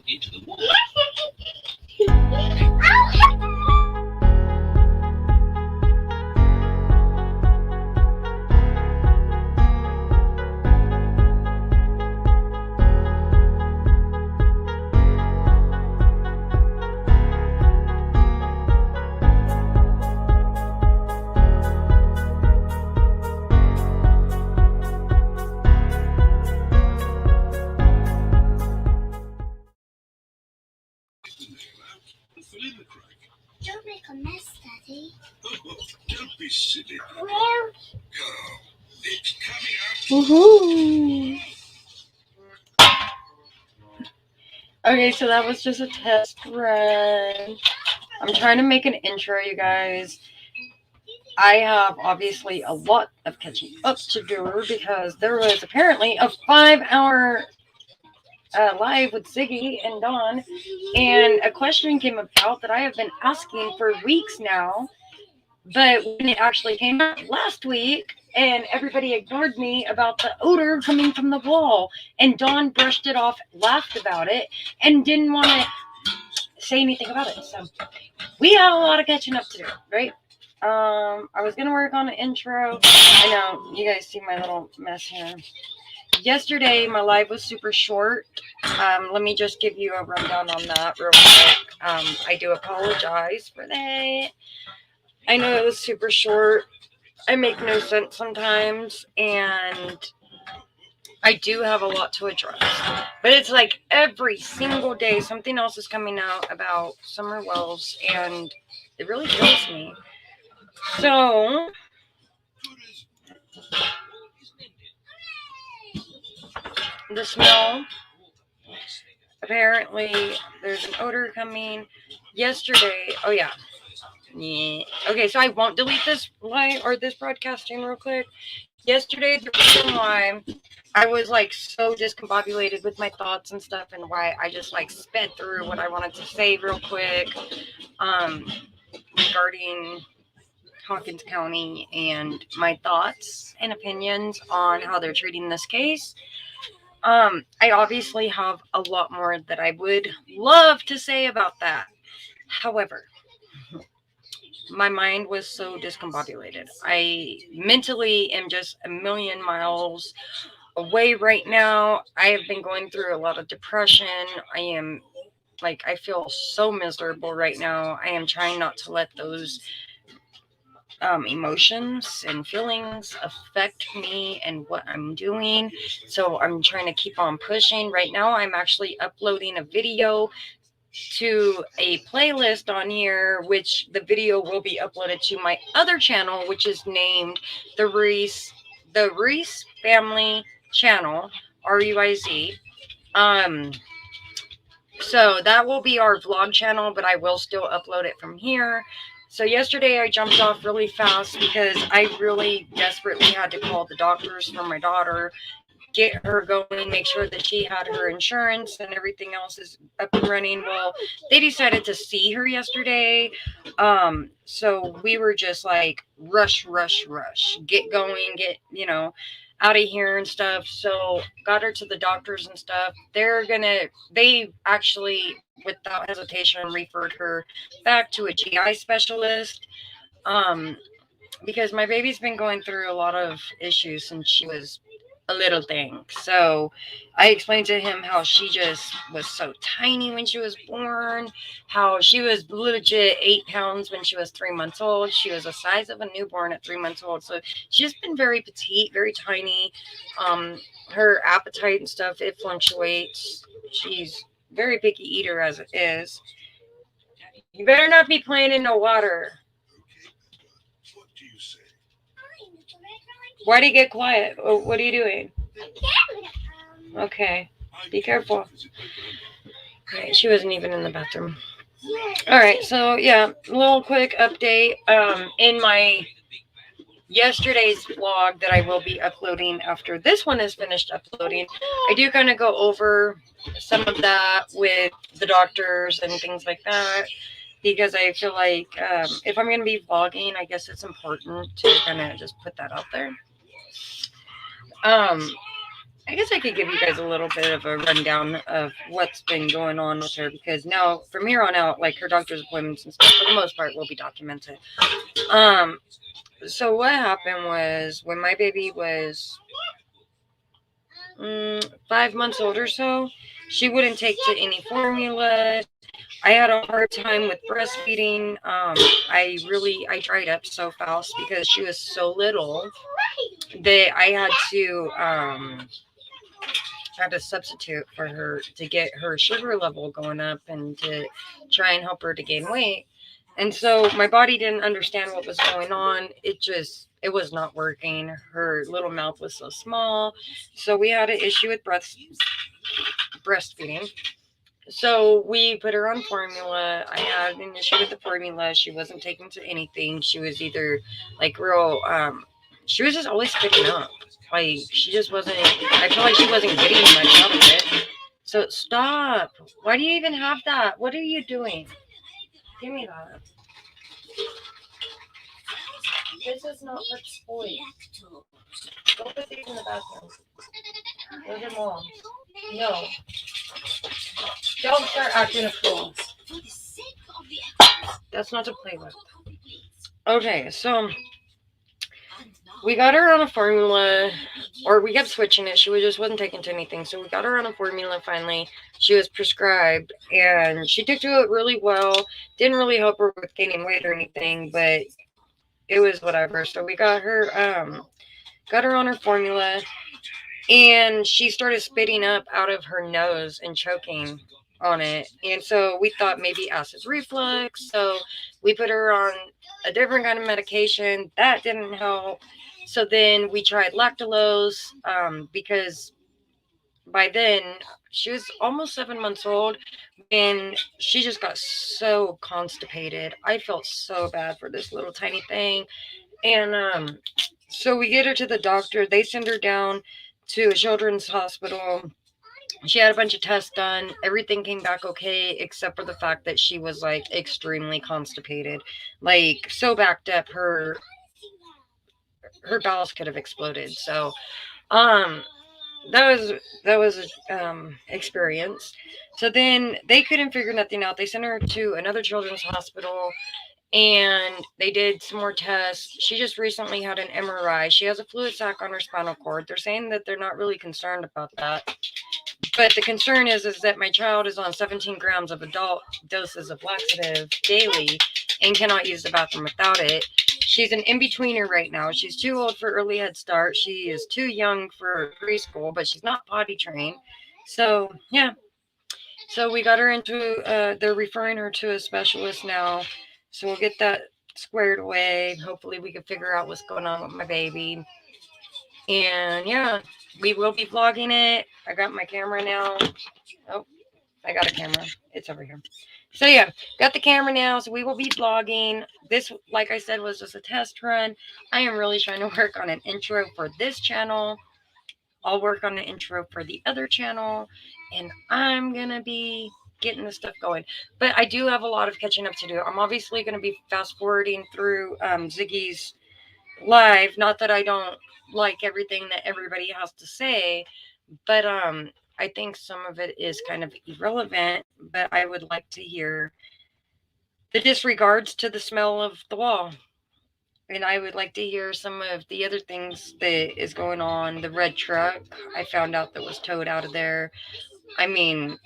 Into the wall. Don't make a mess, Daddy. Don't be silly. Well, It's coming out. Woohoo! Okay, so that was just a test run. I'm trying to make an intro, you guys. I have obviously a lot of catching up to do because there was apparently a 5-hour live with Ziggy and Dawn, and a question came about that I have been asking for weeks now. But when it actually came out last week, and everybody ignored me about the odor coming from the wall, and Dawn brushed it off, laughed about it, and didn't want to say anything about it. So we have a lot of catching up to do, right? I was gonna work on an intro. I know you guys see my little mess here. Yesterday, my live was super short. Let me just give you a rundown on that real quick. I do apologize for that. I know it was super short. I make no sense sometimes, and I do have a lot to address. But it's like every single day something else is coming out about Summer Wells, and it really kills me. So, the smell, apparently there's an odor coming. Yesterday, oh yeah. Okay, so I won't delete this live or this broadcasting real quick. Yesterday, the reason why I was like so discombobulated with my thoughts and stuff, and why I just like sped through what I wanted to say real quick, regarding Hawkins County and my thoughts and opinions on how they're treating this case. I obviously have a lot more that I would love to say about that. However, my mind was so discombobulated. I mentally am just a million miles away right now. I have been going through a lot of depression. I feel so miserable right now. I am trying not to let those emotions and feelings affect me and what I'm doing. So I'm trying to keep on pushing. Right now, I'm actually uploading a video to a playlist on here, which the video will be uploaded to my other channel, which is named the Ruiz Family Channel, RUIZ. So that will be our vlog channel, but I will still upload it from here. So yesterday I jumped off really fast because I really desperately had to call the doctors for my daughter, get her going, make sure that she had her insurance and everything else is up and running. Well, they decided to see her yesterday. So we were just like rush, get going, get, out of here and stuff. So got her to the doctors and stuff. They actually, without hesitation, referred her back to a GI specialist. Because my baby's been going through a lot of issues since she was a little thing. So I explained to him how she just was so tiny when she was born, how she was legit 8 pounds when she was 3 months old. She was the size of a newborn at 3 months old. So she's been very petite, very tiny. Her appetite and stuff, it fluctuates. She's very picky eater as it is. You better not be playing in the water. Why do you get quiet? Oh, what are you doing? Okay. Be careful. Okay, she wasn't even in the bathroom. Alright, so yeah, a little quick update. In my yesterday's vlog that I will be uploading after this one is finished uploading, I do kind of go over some of that with the doctors and things like that. Because I feel like if I'm going to be vlogging, I guess it's important to kind of just put that out there. I guess I could give you guys a little bit of a rundown of what's been going on with her, because now from here on out, like her doctor's appointments and stuff, for the most part, will be documented. So what happened was when my baby was 5 months old or so, she wouldn't take to any formula. I had a hard time with breastfeeding. I dried up so fast because she was so little that I had to substitute for her to get her sugar level going up and to try and help her to gain weight. And so my body didn't understand what was going on. It was not working. Her little mouth was so small. So we had an issue with breastfeeding. So we put her on formula. I had an issue with the formula. She wasn't taking to anything. She was either like real, she was just always spitting up. Like she just wasn't, I feel like she wasn't getting much out of it. So stop. Why do you even have that? What are you doing? Give me that. This is not for toys. Go put these in the bathroom. Those are mom. No. Don't start acting a fool. That's not to play with. Okay, so we got her on a formula, or we kept switching it. She just wasn't taking to anything. So we got her on a formula finally. She was prescribed, and she took to it really well. Didn't really help her with gaining weight or anything, but it was whatever. So we got her on her formula, and she started spitting up out of her nose and choking on it. And so we thought maybe acid reflux. So we put her on a different kind of medication. That didn't help. So then we tried lactulose, because by then she was almost 7 months old, and she just got so constipated. I felt so bad for this little tiny thing. And so we get her to the doctor. They send her down to a children's hospital. She had a bunch of tests done. Everything came back okay, except for the fact that she was like extremely constipated, like so backed up her bowels could have exploded. So that was experience. So then they couldn't figure nothing out. They sent her to another children's hospital, and they did some more tests. She just recently had an MRI. She has a fluid sac on her spinal cord. They're saying that they're not really concerned about that. But the concern is that my child is on 17 grams of adult doses of laxative daily and cannot use the bathroom without it. She's an in-betweener right now. She's too old for early Head Start. She is too young for preschool, but she's not potty trained. So, yeah. So we got her into, they're referring her to a specialist now. So we'll get that squared away. Hopefully we can figure out what's going on with my baby. And yeah, we will be vlogging it. I got my camera now. Oh, I got a camera. It's over here. So yeah, got the camera now. So we will be vlogging. This, like I said, was just a test run. I am really trying to work on an intro for this channel. I'll work on an intro for the other channel. And I'm going to be getting this stuff going. But I do have a lot of catching up to do. I'm obviously going to be fast forwarding through Ziggy's live. Not that I don't like everything that everybody has to say, but I think some of it is kind of irrelevant. But I would like to hear the disregards to the smell of the wall, and I would like to hear some of the other things that is going on. The red truck I found out that was towed out of there. I mean,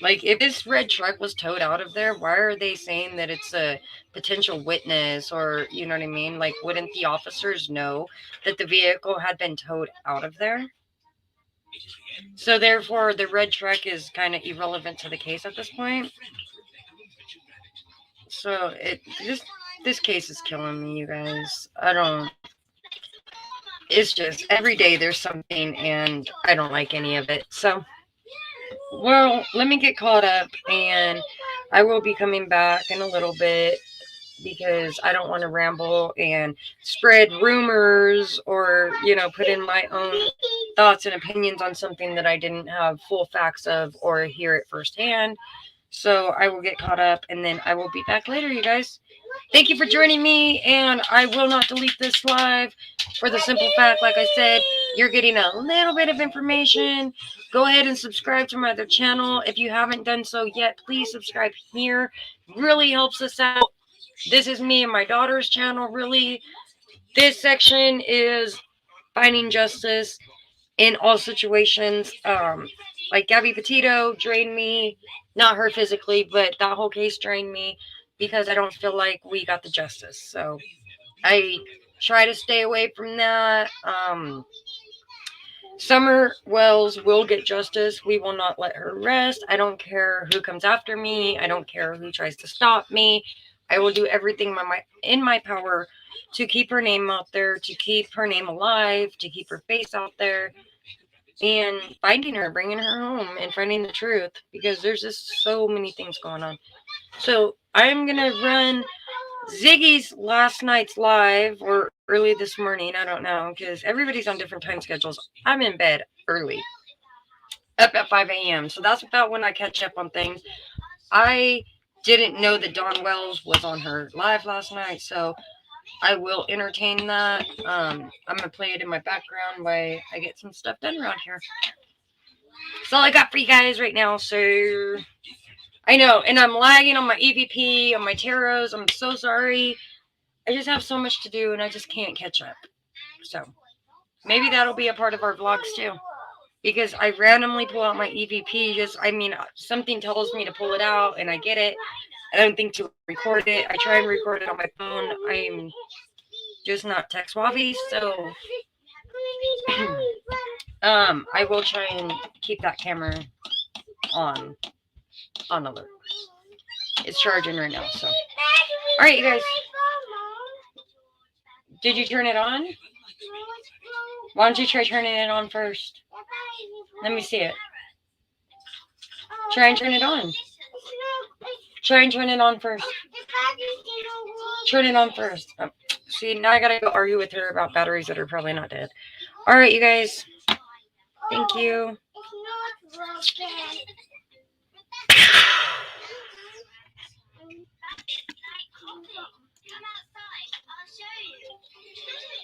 like, if this red truck was towed out of there, why are they saying that it's a potential witness, or, you know what I mean? Like, wouldn't the officers know that the vehicle had been towed out of there? So therefore, the red truck is kind of irrelevant to the case at this point. So this case is killing me, you guys. It's just every day there's something, and I don't like any of it. So, well, let me get caught up, and I will be coming back in a little bit, because I don't want to ramble and spread rumors, or, you know, put in my own thoughts and opinions on something that I didn't have full facts of or hear it firsthand. So I will get caught up, and then I will be back later, you guys. Thank you for joining me, and I will not delete this live for the simple fact, like I said, you're getting a little bit of information. Go ahead and subscribe to my other channel. If you haven't done so yet, please subscribe here. Really helps us out. This is me and my daughter's channel, really. This section is finding justice in all situations. Like Gabby Petito drained me, not her physically, but that whole case drained me because I don't feel like we got the justice. So I try to stay away from that. Summer Wells will get justice. We will not let her rest. I don't care who comes after me. I don't care who tries to stop me. I will do everything in my power to keep her name out there, to keep her name alive, to keep her face out there, and finding her, bringing her home, and finding the truth, because there's just so many things going on. So I'm going to run Ziggy's last night's live, or early this morning, I don't know, because everybody's on different time schedules. I'm in bed early, up at 5 a.m., so that's about when I catch up on things. I didn't know that Dawn Wells was on her live last night, so I will entertain that. I'm going to play it in my background while I get some stuff done around here. That's all I got for you guys right now, so I know, and I'm lagging on my EVP, on my tarots. I'm so sorry. I just have so much to do, and I just can't catch up. So maybe that'll be a part of our vlogs too, because I randomly pull out my EVP. Something tells me to pull it out, and I get it. I don't think to record it. I try and record it on my phone. I'm just not tech savvy, so I will try and keep that camera on alert. It's charging right now, so. All right, you guys. Did you turn it on? Why don't you try turning it on first? Let me see it. Try and turn it on. Try and turn it on first. Turn it on first. Oh, see, now I gotta go argue with her about batteries that are probably not dead. All right, you guys. Thank you.